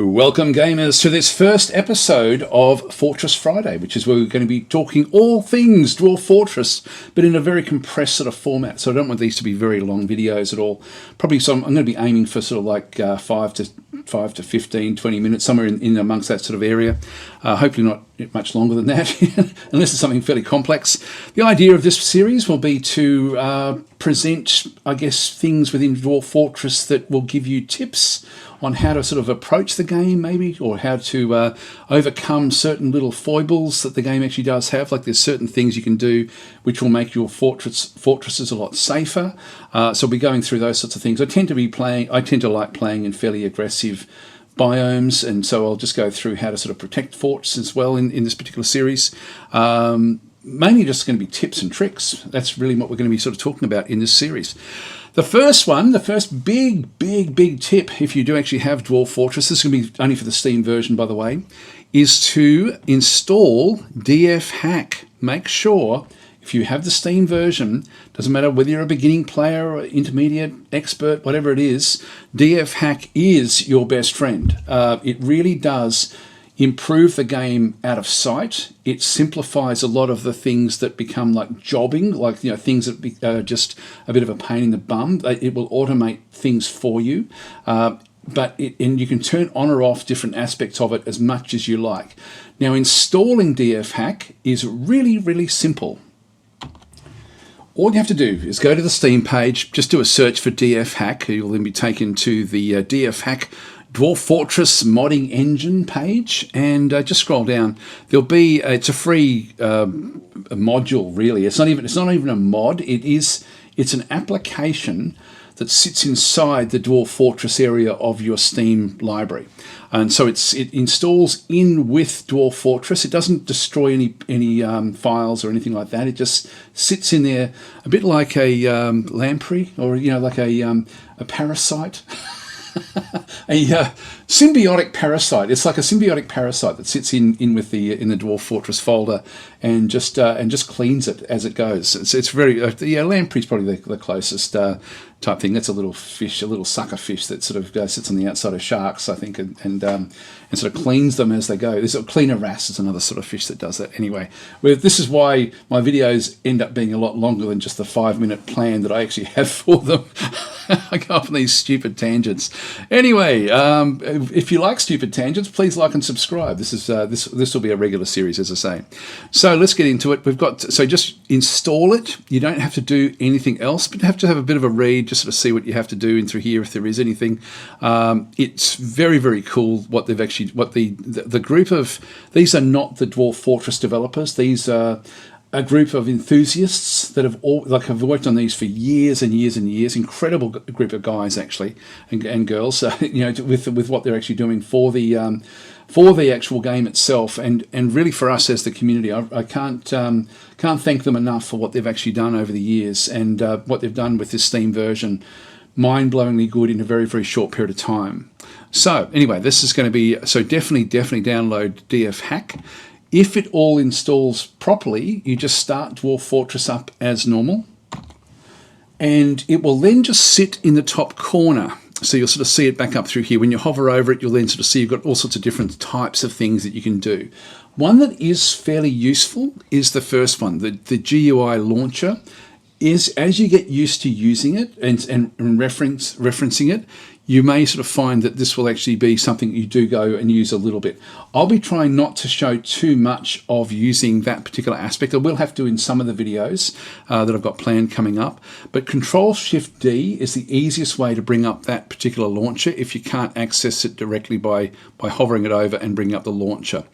Welcome gamers to this first episode of Fortress Friday, which is where we're going to be talking all things Dwarf Fortress, but in a very compressed sort of format. So I don't want these to be very long videos at all. Probably I'm going to be aiming for sort of like 5 to 15, 20 minutes, somewhere in amongst that sort of area. Hopefully not much longer than that, unless it's something fairly complex. The idea of this series will be to present, I guess, things within Dwarf Fortress that will give you tips on how to sort of approach the game, maybe, or how to overcome certain little foibles that the game actually does have. Like there's certain things you can do which will make your fortresses a lot safer. So we'll be going through those sorts of things. I tend to like playing in fairly aggressive biomes, and so I'll just go through how to sort of protect forts as well in this particular series. Mainly just going to be tips and tricks. That's really what we're going to be sort of talking about in this series. The first big tip, if you do actually have Dwarf Fortress, this is going to be only for the Steam version, by the way, is to install DFHack. Make sure, if you have the Steam version, doesn't matter whether you're a beginning player or intermediate, expert, whatever it is, DFHack is your best friend. It really does improve the game out of sight. It simplifies a lot of the things that become like jobbing, like things that are just a bit of a pain in the bum. It will automate things for you, and you can turn on or off different aspects of it as much as you like. Now, installing DFHack is really simple. All you have to do is go to the Steam page, just do a search for DFHack. You'll then be taken to the DFHack Dwarf Fortress modding engine page, and just scroll down. There'll be it's a free module. Really, it's not even a mod. It's an application that sits inside the Dwarf Fortress area of your Steam library, and so it installs in with Dwarf Fortress. It doesn't destroy any files or anything like that. It just sits in there, a bit like a lamprey, or like a parasite. A symbiotic parasite. It's like a symbiotic parasite that sits in with the Dwarf Fortress folder and just cleans it as it goes. It's very lamprey's probably the closest type thing. That's a little fish, a little sucker fish that sort of sits on the outside of sharks, I think, and sort of cleans them as they go. There's a cleaner wrasse is another sort of fish that does that. Anyway, this is why my videos end up being a lot longer than just the 5-minute plan that I actually have for them. I go off on these stupid tangents. Anyway, if you like stupid tangents, please like and subscribe. This will be a regular series, as I say. So let's get into it. So just install it. You don't have to do anything else, but you have to have a bit of a read, just sort of see what you have to do in through here if there is anything. It's very cool what they've actually, what the group of, these are not the Dwarf Fortress developers. These are a group of enthusiasts that have worked on these for years and years. Incredible group of guys actually and girls, with what they're actually doing for the actual game itself, and really for us as the community. I can't thank them enough for what they've actually done over the years, and what they've done with this Steam version. Mind-blowingly good in a very short period of time. So anyway, this is going to be, so definitely download DFHack. If it all installs properly, you just start Dwarf Fortress up as normal, and it will then just sit in the top corner. So you'll sort of see it back up through here. When you hover over it, you'll then sort of see you've got all sorts of different types of things that you can do. One that is fairly useful is the first one, the GUI launcher. Is as you get used to using it and referencing it, you may sort of find that this will actually be something you do go and use a little bit. I'll be trying not to show too much of using that particular aspect. I will have to in some of the videos that I've got planned coming up, but Control-Shift-D is the easiest way to bring up that particular launcher if you can't access it directly by hovering it over and bringing up the launcher.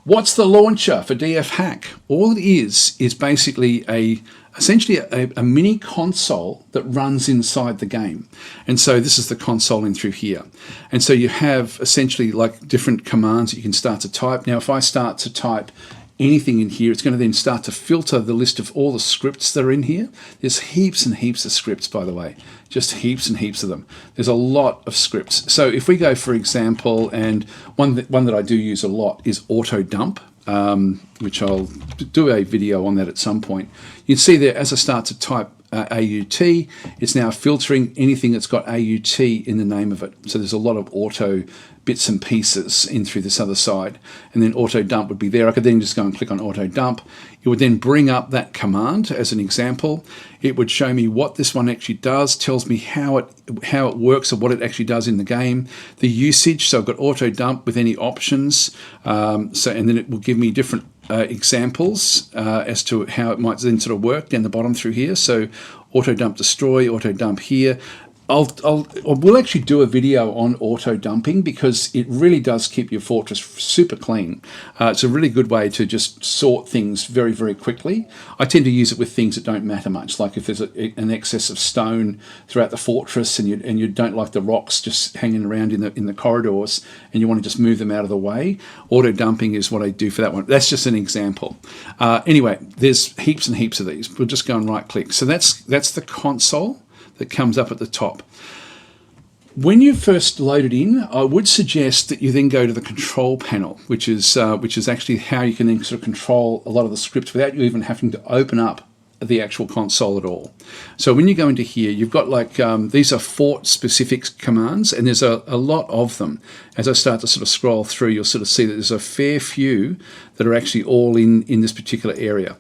What's the launcher for DFHack? All it is basically essentially a mini console that runs inside the game. And so this is the console in through here. And so you have essentially like different commands that you can start to type. Now, if I start to type anything in here, it's going to then start to filter the list of all the scripts that are in here. There's heaps and heaps of scripts, by the way, just heaps and heaps of them. There's a lot of scripts. So if we go, for example, and one that I do use a lot is auto dump. Which I'll do a video on that at some point. You can see there, as I start to type AUT, it's now filtering anything that's got AUT in the name of it. So there's a lot of auto bits and pieces in through this other side. And then auto dump would be there. I could then just go and click on auto dump. It would then bring up that command as an example. It would show me what this one actually does, tells me how it works or what it actually does in the game. The usage, so I've got auto dump with any options. And then it will give me different examples as to how it might then sort of work down the bottom through here. So auto dump destroy, auto dump here. We'll actually do a video on auto dumping because it really does keep your fortress super clean. It's a really good way to just sort things very, very quickly. I tend to use it with things that don't matter much, like if there's an excess of stone throughout the fortress and you don't like the rocks just hanging around in the corridors and you want to just move them out of the way. Auto dumping is what I do for that one. That's just an example. Anyway, there's heaps and heaps of these. We'll just go and right click. So that's the console that comes up at the top. When you first load it in, I would suggest that you then go to the control panel, which is actually how you can then sort of control a lot of the scripts without you even having to open up the actual console at all. So when you go into here, you've got like, these are fort specific commands, and there's a lot of them. As I start to sort of scroll through, you'll sort of see that there's a fair few that are actually all in this particular area.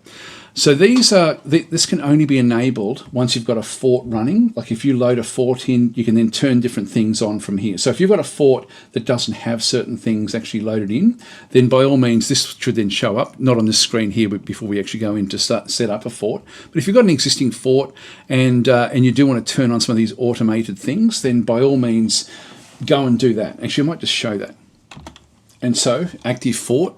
So this can only be enabled once you've got a fort running. Like if you load a fort in, you can then turn different things on from here. So if you've got a fort that doesn't have certain things actually loaded in, then by all means, this should then show up, not on this screen here, but before we actually go in to set up a fort. But if you've got an existing fort and you do want to turn on some of these automated things, then by all means, go and do that. Actually, I might just show that. And so active fort.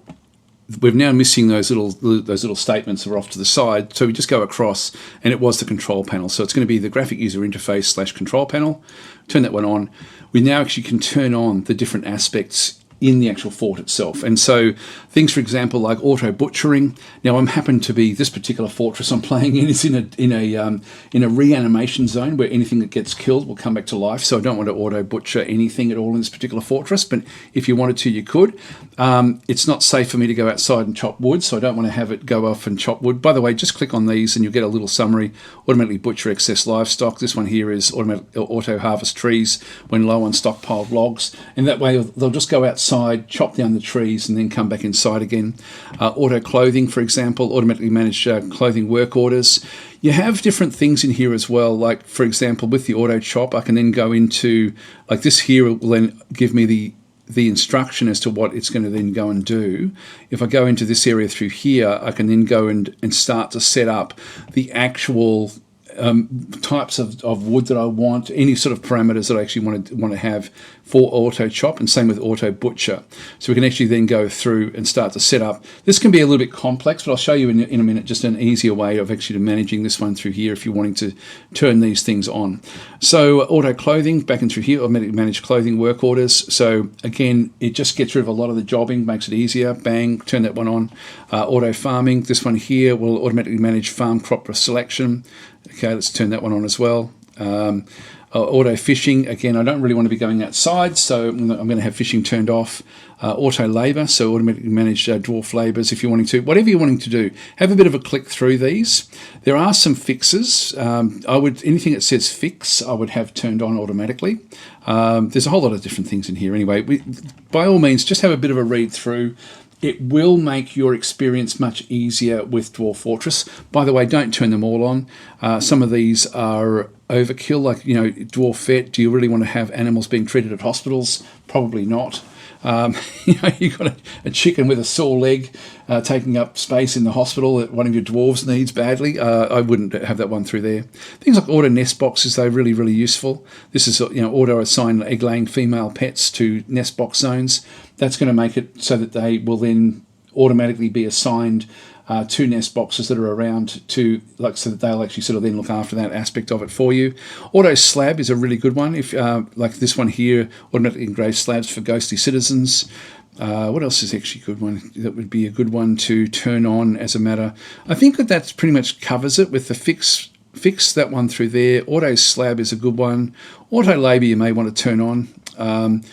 We're now missing those little statements that are off to the side. So we just go across and it was the control panel. So it's going to be the graphic user interface / control panel. Turn that one on. We now actually can turn on the different aspects in the actual fort itself. And so things, for example, like auto butchering. Now I'm happen to be this particular fortress I'm playing in is in a reanimation zone where anything that gets killed will come back to life. So I don't want to auto butcher anything at all in this particular fortress, but if you wanted to, you could. It's not safe for me to go outside and chop wood, so I don't want to have it go off and chop wood. By the way, just click on these and you'll get a little summary. Automatically butcher excess livestock. This one here is auto harvest trees when low on stockpiled logs, and that way they'll just go outside, chop down the trees, and then come back inside again. Auto clothing, for example, automatically manage clothing work orders. You have different things in here as well, like for example with the auto chop, I can then go into, like this here will then give me the instruction as to what it's going to then go and do. If I go into this area through here, I can then go and start to set up the actual types of wood that I want, any sort of parameters that I actually want to have for auto chop, and same with auto butcher. So we can actually then go through and start to set up. This can be a little bit complex, but I'll show you in a minute just an easier way of actually managing this one through here if you're wanting to turn these things on. So auto clothing, back in through here, automatically manage clothing work orders. So again, it just gets rid of a lot of the jobbing, makes it easier. Bang, turn that one on. Auto farming, this one here will automatically manage farm crop selection. Okay, let's turn that one on as well. Auto fishing, again, I don't really want to be going outside, so I'm going to have fishing turned off. Auto labor, so automatically manage dwarf labors if you're wanting to. Whatever you're wanting to do, have a bit of a click through these. There are some fixes. Anything that says fix, I would have turned on automatically. There's a whole lot of different things in here anyway. By all means, just have a bit of a read through. It will make your experience much easier with Dwarf Fortress. By the way, don't turn them all on. Some of these are overkill, like, Dwarf Vet. Do you really want to have animals being treated at hospitals? Probably not. You've got a chicken with a sore leg taking up space in the hospital that one of your dwarves needs badly. I wouldn't have that one through there. Things like auto nest boxes, they're really, really useful. This is, auto assign egg-laying female pets to nest box zones. That's going to make it so that they will then automatically be assigned to nest boxes that are around so that they'll actually sort of then look after that aspect of it for you. Auto slab is a really good one. If like this one here, automatically engraved slabs for ghostly citizens. What else is actually a good one? That would be a good one to turn on as a matter. I think that pretty much covers it with the fix that one through there. Auto slab is a good one. Auto labor you may want to turn on.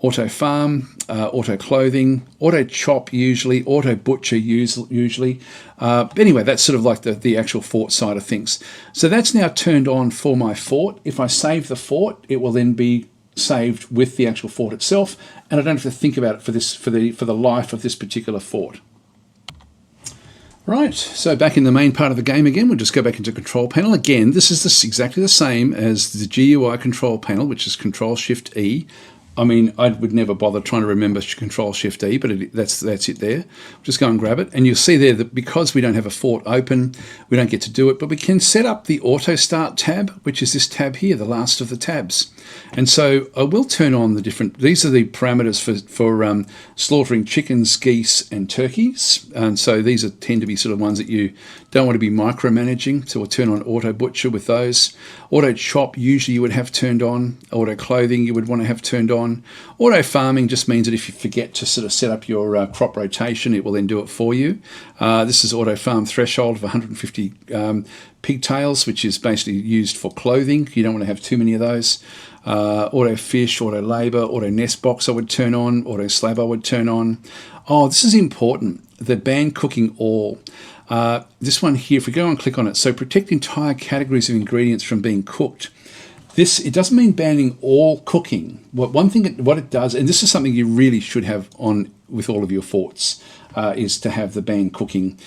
auto farm, auto clothing, auto chop usually, auto butcher usually. Anyway, that's sort of like the actual fort side of things. So that's now turned on for my fort. If I save the fort, it will then be saved with the actual fort itself, and I don't have to think about it for the life of this particular fort. Right, so back in the main part of the game again, we'll just go back into control panel. Again, this is exactly the same as the GUI control panel, which is Control-Shift-E. I mean, I would never bother trying to remember Control-Shift-E, but that's it there. Just go and grab it. And you'll see there that because we don't have a fort open, we don't get to do it, but we can set up the Auto Start tab, which is this tab here, the last of the tabs. And so I will turn on the different, these are the parameters for slaughtering chickens, geese, and turkeys. And so these tend to be sort of ones that you don't want to be micromanaging. So we'll turn on Auto Butcher with those. Auto Chop, usually you would have turned on. Auto Clothing, you would want to have turned on. Auto Farming just means that if you forget to sort of set up your crop rotation, it will then do it for you. This is Auto Farm Threshold of 150 pigtails, which is basically used for clothing. You don't want to have too many of those. Auto Fish, Auto Labour, Auto Nest Box I would turn on. Auto Slab I would turn on. Oh, this is important. The ban cooking all. This one here, if we go and click on it, so protect entire categories of ingredients from being cooked. It doesn't mean banning all cooking. What it does, and this is something you really should have on with all of your forts, is to have the ban cooking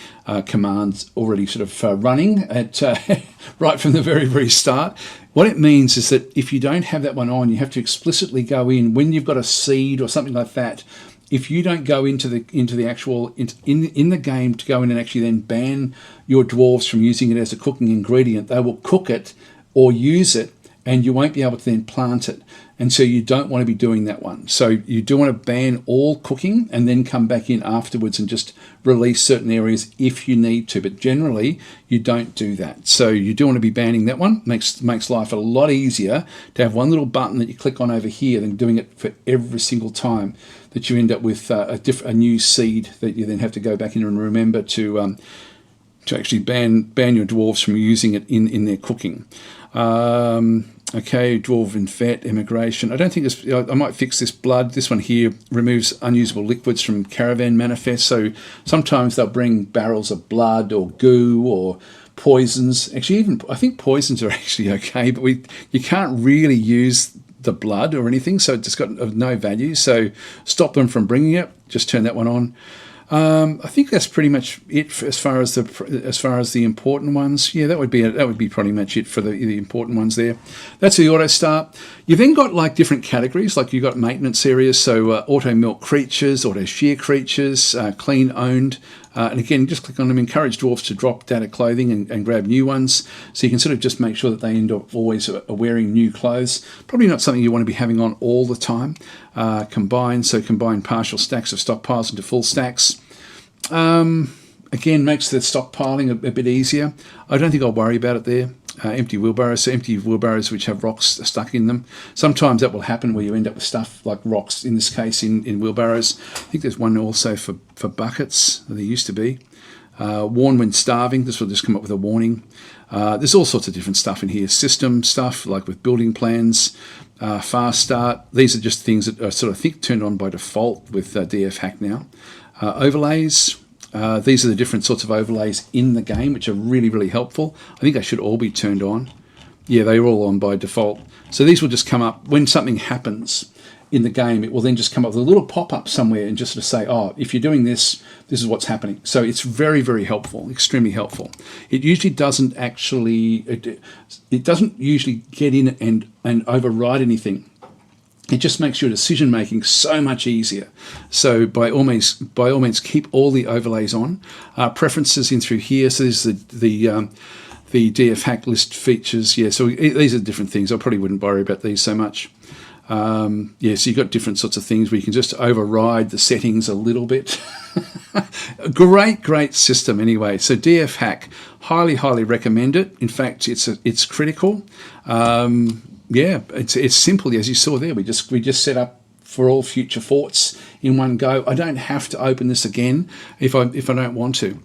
commands already sort of running at right from the very, very start. What it means is that if you don't have that one on, you have to explicitly go in when you've got a seed or something like that. If you don't go into the actual in the game to go in and actually then ban your dwarves from using it as a cooking ingredient, they will cook it or use it, and you won't be able to then plant it. And so you don't want to be doing that one. So you do want to ban all cooking and then come back in afterwards and just release certain areas if you need to. But generally, you don't do that. So you do want to be banning that one. Makes life a lot easier to have one little button that you click on over here than doing it for every single time that you end up with a new seed that you then have to go back in and remember to actually ban your dwarves from using it in their cooking. Okay, dwarven vet, immigration. I don't think this, I might fix this blood. This one here removes unusable liquids from caravan manifest. So sometimes they'll bring barrels of blood or goo or poisons. Actually, I think poisons are actually okay, but you can't really use the blood or anything, so it's got no value. So stop them from bringing it. Just turn that one on. I think that's pretty much it as far as the important ones. Yeah, that would be pretty much it for the important ones there. That's the auto start. You've then got like different categories, like you've got maintenance areas, so auto milk creatures, auto shear creatures, clean owned. And again, just click on them. Encourage dwarves to drop data clothing and grab new ones. So you can sort of just make sure that they end up always wearing new clothes. Probably not something you want to be having on all the time. Combine partial stacks of stockpiles into full stacks. Again, makes the stockpiling a bit easier. I don't think I'll worry about it there. Empty wheelbarrows, so empty wheelbarrows which have rocks stuck in them. Sometimes that will happen where you end up with stuff like rocks, in this case, in wheelbarrows. I think there's one also for buckets. There used to be. Warn when starving. This will just come up with a warning. There's all sorts of different stuff in here. System stuff, like with building plans, fast start. These are just things that are sort of, I think, turned on by default with DFHack now. Overlays. These are the different sorts of overlays in the game, which are really, really helpful. I think they should all be turned on. Yeah, they're all on by default. So these will just come up when something happens in the game. It will then just come up with a little pop-up somewhere and just sort of say, oh, if you're doing this, this is what's happening. So it's very, very helpful, extremely helpful. It usually doesn't actually, it doesn't usually get in and override anything. It just makes your decision making so much easier. So by all means, keep all the overlays on. Preferences in through here. So this is the DFHack list features. Yeah, so these are different things. I probably wouldn't worry about these so much. Yeah, so you've got different sorts of things where you can just override the settings a little bit. Great system anyway. So DFHack, highly recommend it. In fact, it's critical. Yeah, it's simple, as you saw there. We just set up for all future forts in one go. I don't have to open this again if I don't want to.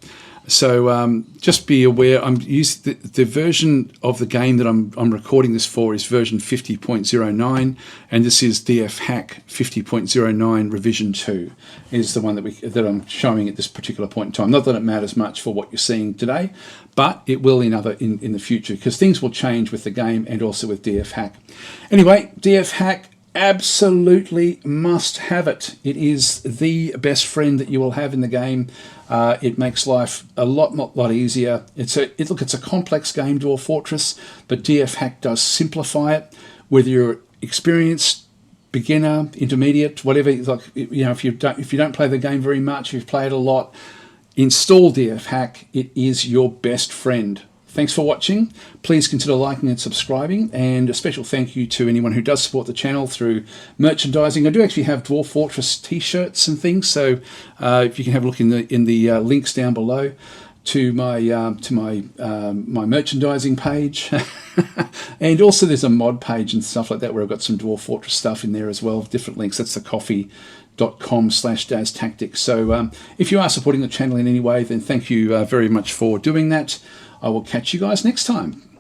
So just be aware, I'm using the version of the game that I'm recording this for is version 50.09, and this is DFHack 50.09 revision 2 is the one that I'm showing at this particular point in time. Not that it matters much for what you're seeing today, but it will in the future, because things will change with the game and also with DFHack. Anyway, DFHack, absolutely must have it. It is the best friend that you will have in the game. It makes life a lot easier. It's a complex game, Dwarf Fortress, but DFHack does simplify it. Whether you're experienced, beginner, intermediate, whatever, like, you know, if you don't play the game very much, if you've played a lot, install DFHack. It is your best friend. Thanks for watching. Please consider liking and subscribing, and a special thank you to anyone who does support the channel through merchandising. I do actually have Dwarf Fortress t-shirts and things, so if you can have a look in the links down below to my my merchandising page. And also there's a mod page and stuff like that where I've got some Dwarf Fortress stuff in there as well, different links. That's the coffee.com/DasTactic. So if you are supporting the channel in any way, then thank you very much for doing that. I will catch you guys next time.